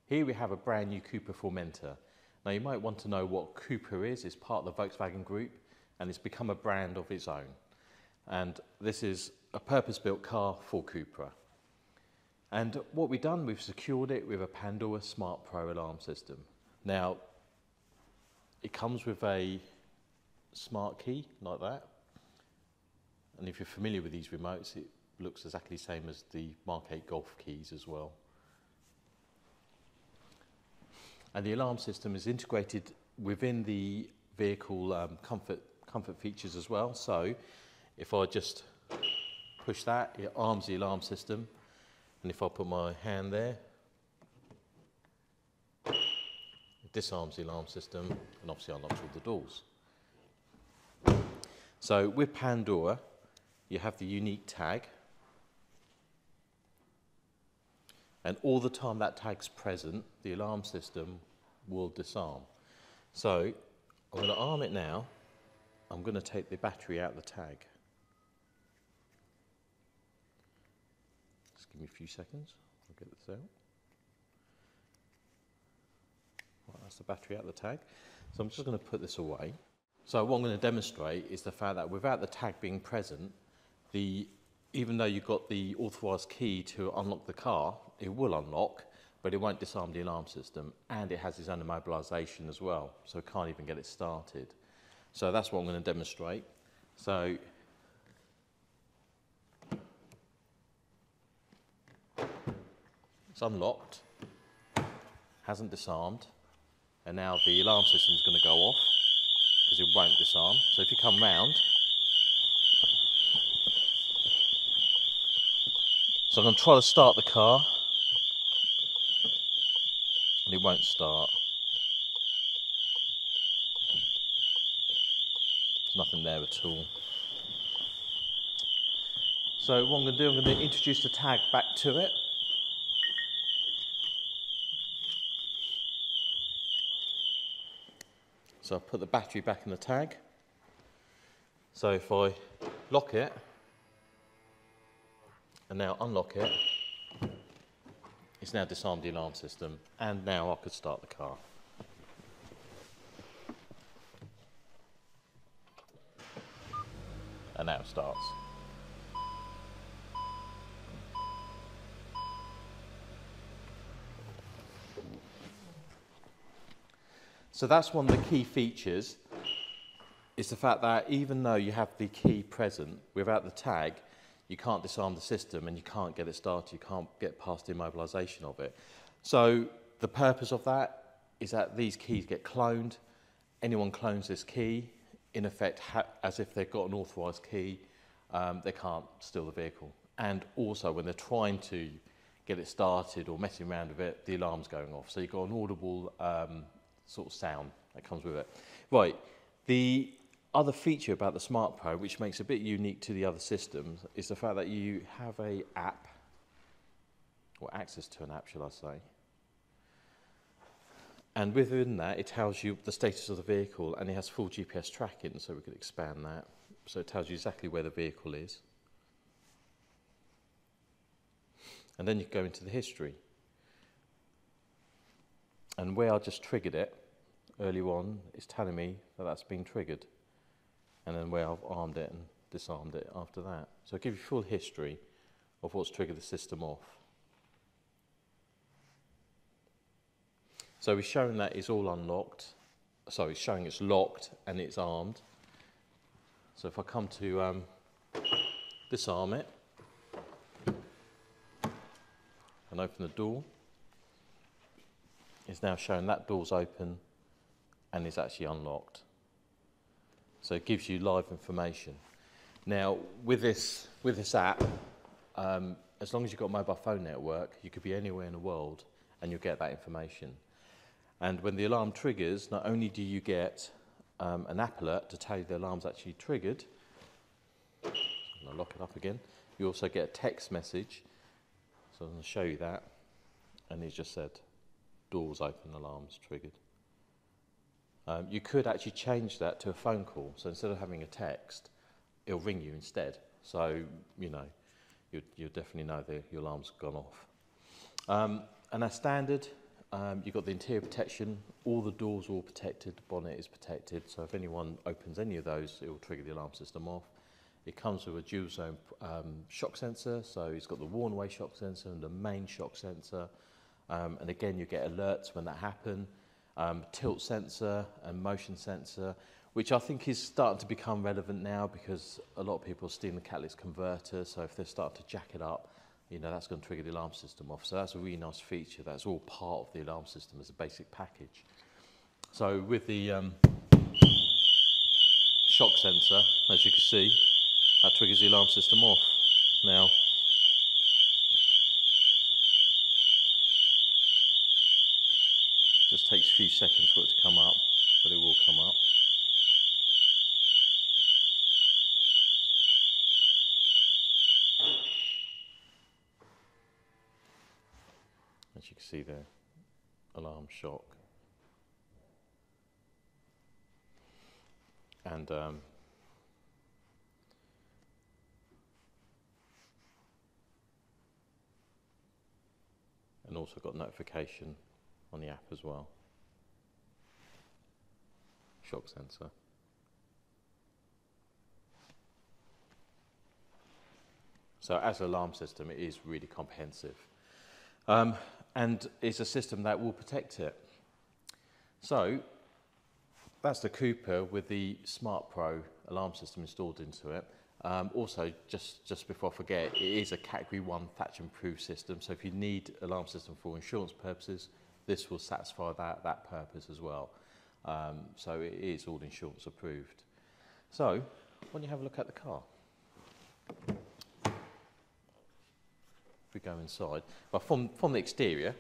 Here we have a brand new Cupra Formentor. Now you might want to know what Cupra is. It's part of the Volkswagen Group and it's become a brand of its own. And this is a purpose-built car for Cupra. And what we've done, we've secured it with a Pandora Smart Pro alarm system. Now, it comes with a smart key like that. And if you're familiar with these remotes, it looks exactly the same as the Mark 8 Golf keys as well. And the alarm system is integrated within the vehicle comfort features as well. So if I just push that, it arms the alarm system. And if I put my hand there, it disarms the alarm system and obviously unlocks all the doors. So with Pandora, you have the unique tag. And all the time that tag's present, the alarm system will disarm. So I'm going to arm it now. I'm going to take the battery out of the tag. Just give me a few seconds. I'll get this out. Right, that's the battery out of the tag. So I'm just going to put this away. So what I'm going to demonstrate is the fact that without the tag being present, even though you've got the authorised key to unlock the car, it will unlock, but it won't disarm the alarm system, and it has its own immobilisation as well, so it can't even get it started. So that's what I'm going to demonstrate. So it's unlocked, hasn't disarmed, and now the alarm system is going to go off because it won't disarm. So if you come round, so I'm going to try to start the car, and it won't start. There's nothing there at all. So what I'm going to do, I'm going to introduce the tag back to it. So I'll put the battery back in the tag. So if I lock it, and now unlock it, it's now disarmed the alarm system, and now I could start the car. And now it starts. So that's one of the key features, is the fact that even though you have the key present, without the tag, you can't disarm the system and you can't get it started, you can't get past the immobilisation of it. So the purpose of that is that these keys get cloned. Anyone clones this key, in effect, as if they've got an authorised key, they can't steal the vehicle. And also when they're trying to get it started or messing around with it, the alarm's going off. So you've got an audible sort of sound that comes with it. Right, the other feature about the Smart Pro, which makes it a bit unique to the other systems, is the fact that you have an app, or access to an app, shall I say. And within that, it tells you the status of the vehicle, and it has full GPS tracking, so we could expand that. So it tells you exactly where the vehicle is. And then you go into the history. And where I just triggered it earlier on, it's telling me that that's been triggered. And then where I've armed it and disarmed it after that. So I'll give you full history of what's triggered the system off. So we're showing that it's all unlocked. Sorry, it's showing it's locked and it's armed. So if I come to disarm it and open the door, it's now showing that door's open and it's actually unlocked. So it gives you live information. Now, with this app, as long as you've got a mobile phone network, you could be anywhere in the world and you'll get that information. And when the alarm triggers, not only do you get an app alert to tell you the alarm's actually triggered, I'm going to lock it up again, you also get a text message, so I'm going to show you that, and it just said, doors open, alarms triggered. You could actually change that to a phone call. So instead of having a text, it'll ring you instead. So, you know, you'll definitely know that your alarm's gone off. And as standard, You've got the interior protection, all the doors are all protected, the bonnet is protected, so if anyone opens any of those, it will trigger the alarm system off. It comes with a dual zone shock sensor, so it's got the worn away shock sensor and the main shock sensor. And again, you get alerts when that happen. Tilt sensor and motion sensor, which I think is starting to become relevant now because a lot of people are stealing the catalyst converter, so if they start to jack it up, you know, that's going to trigger the alarm system off. So that's a really nice feature. That's all part of the alarm system as a basic package. So with the shock sensor, as you can see, that triggers the alarm system off. Now, just takes a few seconds for it to come up, but it will come up. As you can see there, alarm shock. And also got notification on the app as well. Shock sensor. So as an alarm system, it is really comprehensive. And it's a system that will protect it. So that's the Cupra with the Smart Pro alarm system installed into it. Also, just before I forget, it is a Category 1 thatch-proof system, so if you need alarm system for insurance purposes, this will satisfy that purpose as well. So it is all insurance approved. So, why don't you have a look at the car? If we go inside, well, from the exterior,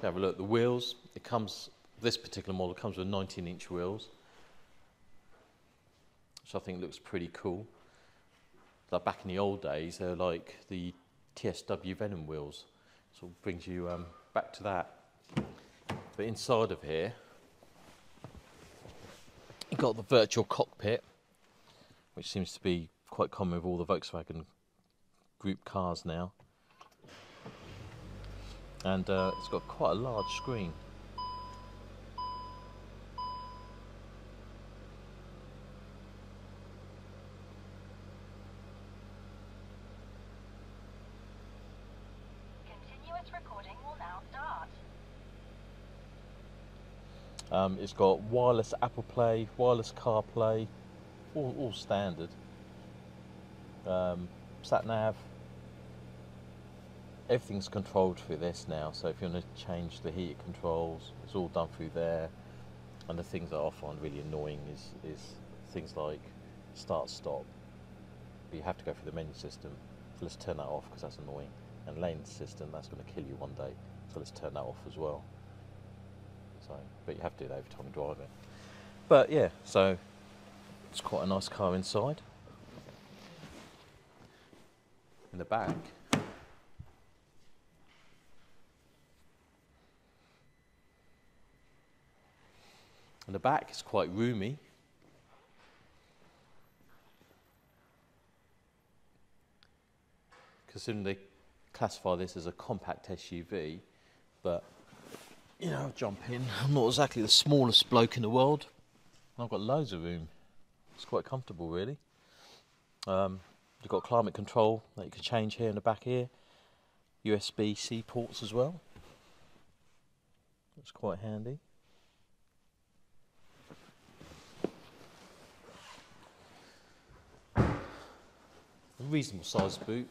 have a look at the wheels. It comes, this particular model comes with 19-inch wheels, which I think looks pretty cool. Like back in the old days, they're like the TSW Venom wheels. Sort of brings you back to that. But inside of here, you've got the virtual cockpit, which seems to be quite common with all the Volkswagen Group cars now. And it's got quite a large screen. Recording will now start. It's got wireless Apple Play, wireless CarPlay, all standard. Sat nav. Everything's controlled through this now, so if you want to change the heater controls, it's all done through there. And the things that I find really annoying is things like start stop. But you have to go through the menu system. So let's turn that off because that's annoying. And lane system, that's going to kill you one day, so let's turn that off as well. So, but you have to do that every time you drive it. But yeah, so it's quite a nice car inside. In the back, it's quite roomy. Considering they classify this as a compact SUV, but you know, jump in. I'm not exactly the smallest bloke in the world. I've got loads of room. It's quite comfortable, really. You've got climate control that you can change here in the back here. USB-C ports as well. That's quite handy. A reasonable sized boot.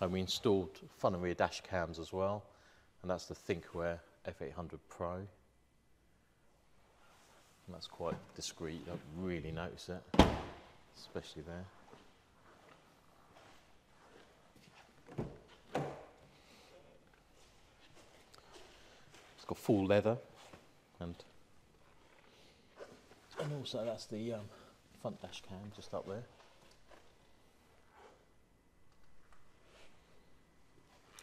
And we installed front and rear dash cams as well, and that's the ThinkAware F800 Pro. And that's quite discreet, you don't really notice it, especially there. It's got full leather, and also that's the front dash cam just up there.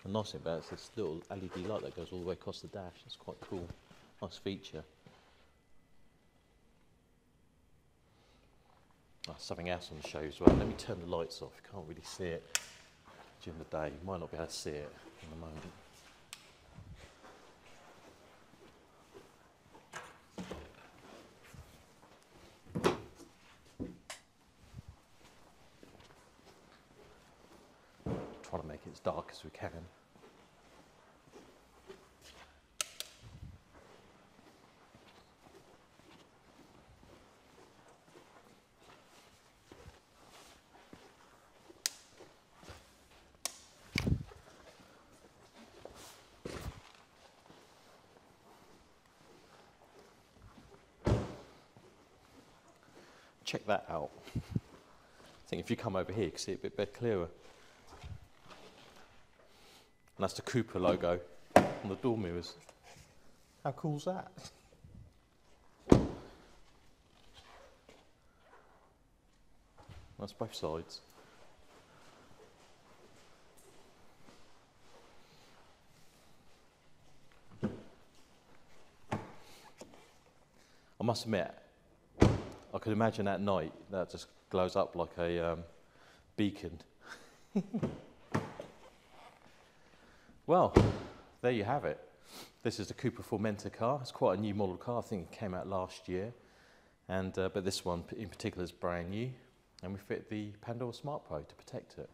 The nice thing about it is this little LED light that goes all the way across the dash. It's quite cool, nice feature. Oh, something else on the show as well. Let me turn the lights off. You can't really see it during the day. You might not be able to see it in a moment. Trying to make it as dark as we can. Check that out. I think if you come over here, you can see it a bit clearer. And that's the Cupra logo on the door mirrors. How cool's that? That's both sides. I must admit, I could imagine at night that just glows up like a beacon. Well, there you have it. This is the Cupra Formentor car. It's quite a new model car. I think it came out last year. And but this one in particular is brand new. And we fit the Pandora Smart Pro to protect it.